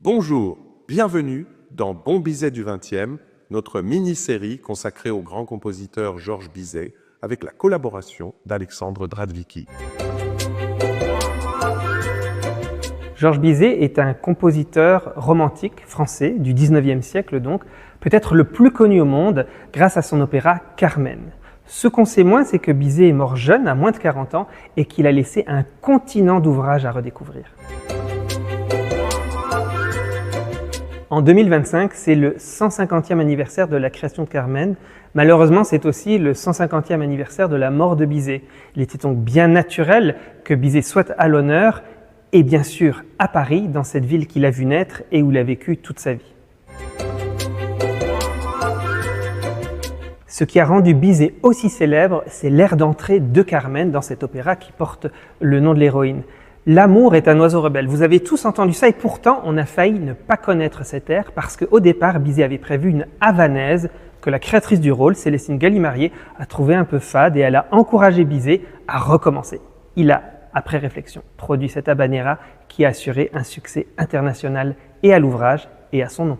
Bonjour, bienvenue dans Bon Bizet du XXe, notre mini-série consacrée au grand compositeur Georges Bizet, avec la collaboration d'Alexandre Dradvicki. Georges Bizet est un compositeur romantique français du XIXe siècle donc, peut-être le plus connu au monde grâce à son opéra Carmen. Ce qu'on sait moins, c'est que Bizet est mort jeune, à moins de 40 ans, et qu'il a laissé un continent d'ouvrages à redécouvrir. En 2025, c'est le 150e anniversaire de la création de Carmen. Malheureusement, c'est aussi le 150e anniversaire de la mort de Bizet. Il était donc bien naturel que Bizet soit à l'honneur, et bien sûr à Paris, dans cette ville qu'il a vu naître et où il a vécu toute sa vie. Ce qui a rendu Bizet aussi célèbre, c'est l'air d'entrée de Carmen dans cet opéra qui porte le nom de l'héroïne. L'amour est un oiseau rebelle. Vous avez tous entendu ça et pourtant on a failli ne pas connaître cet air parce qu'au départ, Bizet avait prévu une havanaise que la créatrice du rôle, Célestine Gallimarié, a trouvé un peu fade et elle a encouragé Bizet à recommencer. Il a, après réflexion, produit cette habanera qui a assuré un succès international et à l'ouvrage et à son nom.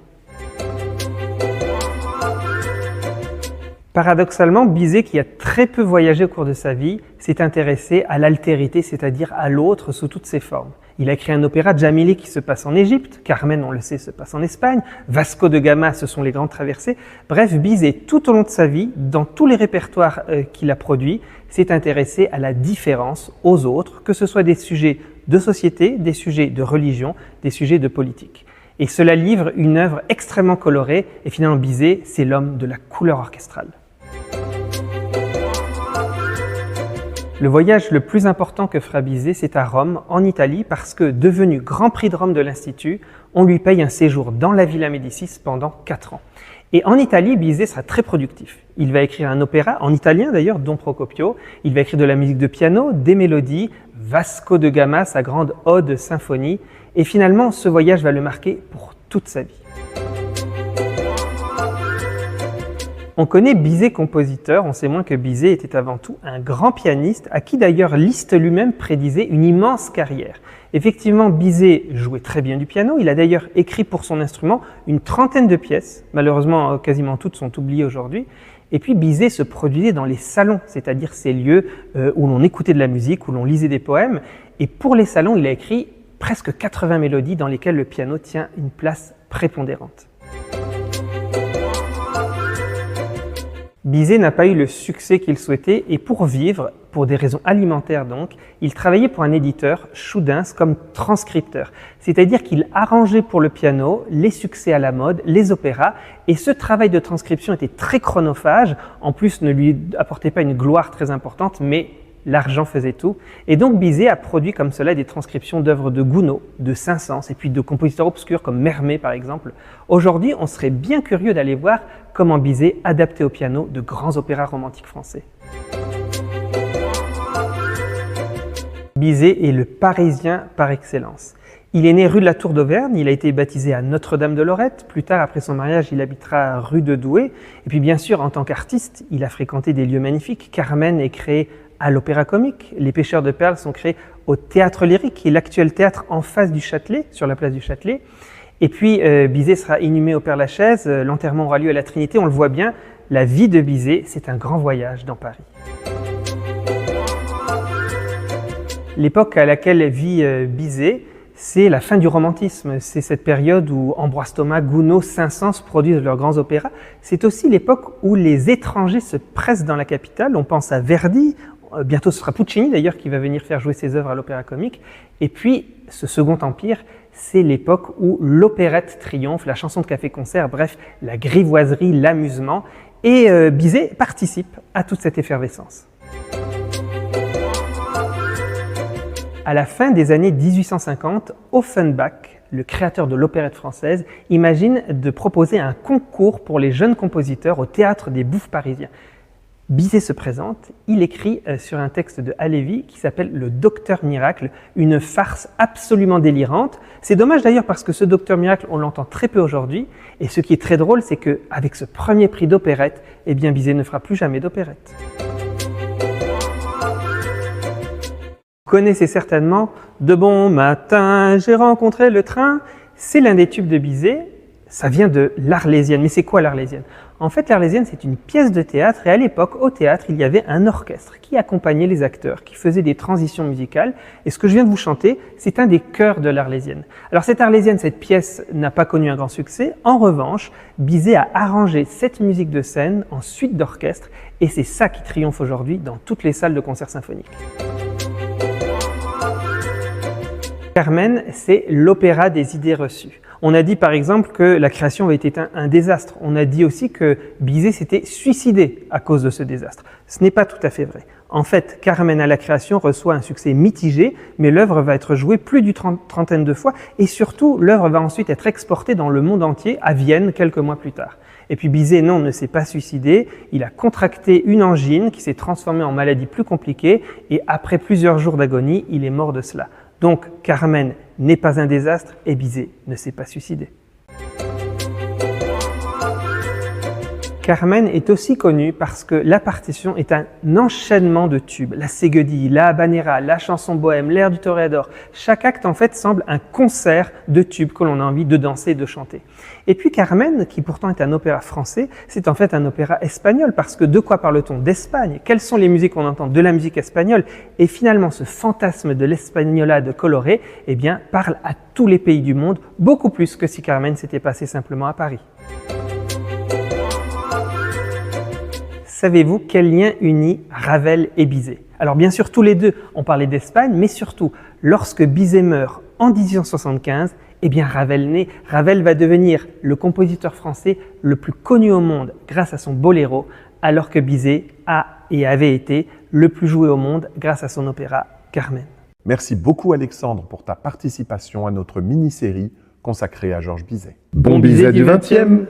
Paradoxalement, Bizet, qui a très peu voyagé au cours de sa vie, s'est intéressé à l'altérité, c'est-à-dire à l'autre sous toutes ses formes. Il a écrit un opéra Djamilé qui se passe en Égypte, Carmen, on le sait, se passe en Espagne, Vasco de Gama, ce sont les grandes traversées. Bref, Bizet, tout au long de sa vie, dans tous les répertoires qu'il a produits, s'est intéressé à la différence, aux autres, que ce soit des sujets de société, des sujets de religion, des sujets de politique. Et cela livre une œuvre extrêmement colorée, et finalement Bizet, c'est l'homme de la couleur orchestrale. Le voyage le plus important que fera Bizet, c'est à Rome, en Italie, parce que, devenu Grand Prix de Rome de l'Institut, on lui paye un séjour dans la Villa Médicis pendant 4 ans. Et en Italie, Bizet sera très productif. Il va écrire un opéra, en italien d'ailleurs, Don Procopio. Il va écrire de la musique de piano, des mélodies, Vasco de Gama, sa grande ode symphonie. Et finalement, ce voyage va le marquer pour toute sa vie. On connaît Bizet compositeur, on sait moins que Bizet était avant tout un grand pianiste, à qui d'ailleurs Liszt lui-même prédisait une immense carrière. Effectivement, Bizet jouait très bien du piano, il a d'ailleurs écrit pour son instrument une 30aine de pièces, malheureusement quasiment toutes sont oubliées aujourd'hui, et puis Bizet se produisait dans les salons, c'est-à-dire ces lieux où l'on écoutait de la musique, où l'on lisait des poèmes, et pour les salons, il a écrit presque 80 mélodies dans lesquelles le piano tient une place prépondérante. Bizet n'a pas eu le succès qu'il souhaitait et pour vivre, pour des raisons alimentaires donc, il travaillait pour un éditeur, Choudens, comme transcripteur. C'est-à-dire qu'il arrangeait pour le piano les succès à la mode, les opéras, et ce travail de transcription était très chronophage, en plus ne lui apportait pas une gloire très importante, mais l'argent faisait tout. Et donc Bizet a produit comme cela des transcriptions d'œuvres de Gounod, de Saint-Saëns et puis de compositeurs obscurs comme Mermet par exemple. Aujourd'hui, on serait bien curieux d'aller voir comment Bizet adaptait au piano de grands opéras romantiques français. Bizet est le Parisien par excellence. Il est né rue de la Tour d'Auvergne, il a été baptisé à Notre-Dame de Lorette. Plus tard, après son mariage, il habitera rue de Douai. Et puis bien sûr, en tant qu'artiste, il a fréquenté des lieux magnifiques. Carmen est créé à l'Opéra Comique. Les Pêcheurs de Perles sont créés au Théâtre Lyrique, qui est l'actuel théâtre en face du Châtelet, sur la place du Châtelet. Et puis Bizet sera inhumé au Père-Lachaise, l'enterrement aura lieu à la Trinité, on le voit bien, la vie de Bizet, c'est un grand voyage dans Paris. L'époque à laquelle vit Bizet, c'est la fin du romantisme. C'est cette période où Ambroise Thomas, Gounod, Saint-Saëns produisent leurs grands opéras. C'est aussi l'époque où les étrangers se pressent dans la capitale. On pense à Verdi, bientôt ce sera Puccini d'ailleurs qui va venir faire jouer ses œuvres à l'Opéra Comique. Et puis, ce Second Empire, c'est l'époque où l'opérette triomphe, la chanson de café-concert, bref, la grivoiserie, l'amusement. Et Bizet participe à toute cette effervescence. À la fin des années 1850, Offenbach, le créateur de l'opérette française, imagine de proposer un concours pour les jeunes compositeurs au Théâtre des Bouffes parisiens. Bizet se présente, il écrit sur un texte de Halévy qui s'appelle « Le Docteur Miracle », une farce absolument délirante. C'est dommage d'ailleurs parce que ce Docteur Miracle, on l'entend très peu aujourd'hui. Et ce qui est très drôle, c'est qu'avec ce premier prix d'opérette, eh bien Bizet ne fera plus jamais d'opérette. Vous connaissez certainement « De bon matin, j'ai rencontré le train ». C'est l'un des tubes de Bizet, ça vient de l'Arlésienne. Mais c'est quoi l'Arlésienne? En fait, l'Arlésienne, c'est une pièce de théâtre et à l'époque, au théâtre, il y avait un orchestre qui accompagnait les acteurs, qui faisait des transitions musicales. Et ce que je viens de vous chanter, c'est un des chœurs de l'Arlésienne. Alors cette Arlésienne, cette pièce n'a pas connu un grand succès. En revanche, Bizet a arrangé cette musique de scène en suite d'orchestre et c'est ça qui triomphe aujourd'hui dans toutes les salles de concert symphoniques. Carmen, c'est l'opéra des idées reçues. On a dit par exemple que la création avait été un désastre. On a dit aussi que Bizet s'était suicidé à cause de ce désastre. Ce n'est pas tout à fait vrai. En fait, Carmen à la création reçoit un succès mitigé, mais l'œuvre va être jouée plus d'une trentaine de fois et surtout, l'œuvre va ensuite être exportée dans le monde entier, à Vienne, quelques mois plus tard. Et puis Bizet, non, ne s'est pas suicidé. Il a contracté une angine qui s'est transformée en maladie plus compliquée et après plusieurs jours d'agonie, il est mort de cela. Donc Carmen n'est pas un désastre et Bizet ne s'est pas suicidé. Carmen est aussi connue parce que la partition est un enchaînement de tubes. La Séguédille, la Habanera, la chanson bohème, l'air du Toréador. Chaque acte en fait semble un concert de tubes que l'on a envie de danser et de chanter. Et puis Carmen, qui pourtant est un opéra français, c'est en fait un opéra espagnol parce que de quoi parle-t-on? D'Espagne. Quelles sont les musiques qu'on entend? De la musique espagnole. Et finalement ce fantasme de l'espagnolade colorée, eh bien, parle à tous les pays du monde, beaucoup plus que si Carmen s'était passée simplement à Paris. Savez-vous quel lien unit Ravel et Bizet? Alors bien sûr, tous les deux ont parlé d'Espagne, mais surtout, lorsque Bizet meurt en 1875, eh bien Ravel naît. Ravel va devenir le compositeur français le plus connu au monde grâce à son boléro, alors que Bizet a et avait été le plus joué au monde grâce à son opéra Carmen. Merci beaucoup Alexandre pour ta participation à notre mini-série consacrée à Georges Bizet. Bon Bizet du 20e!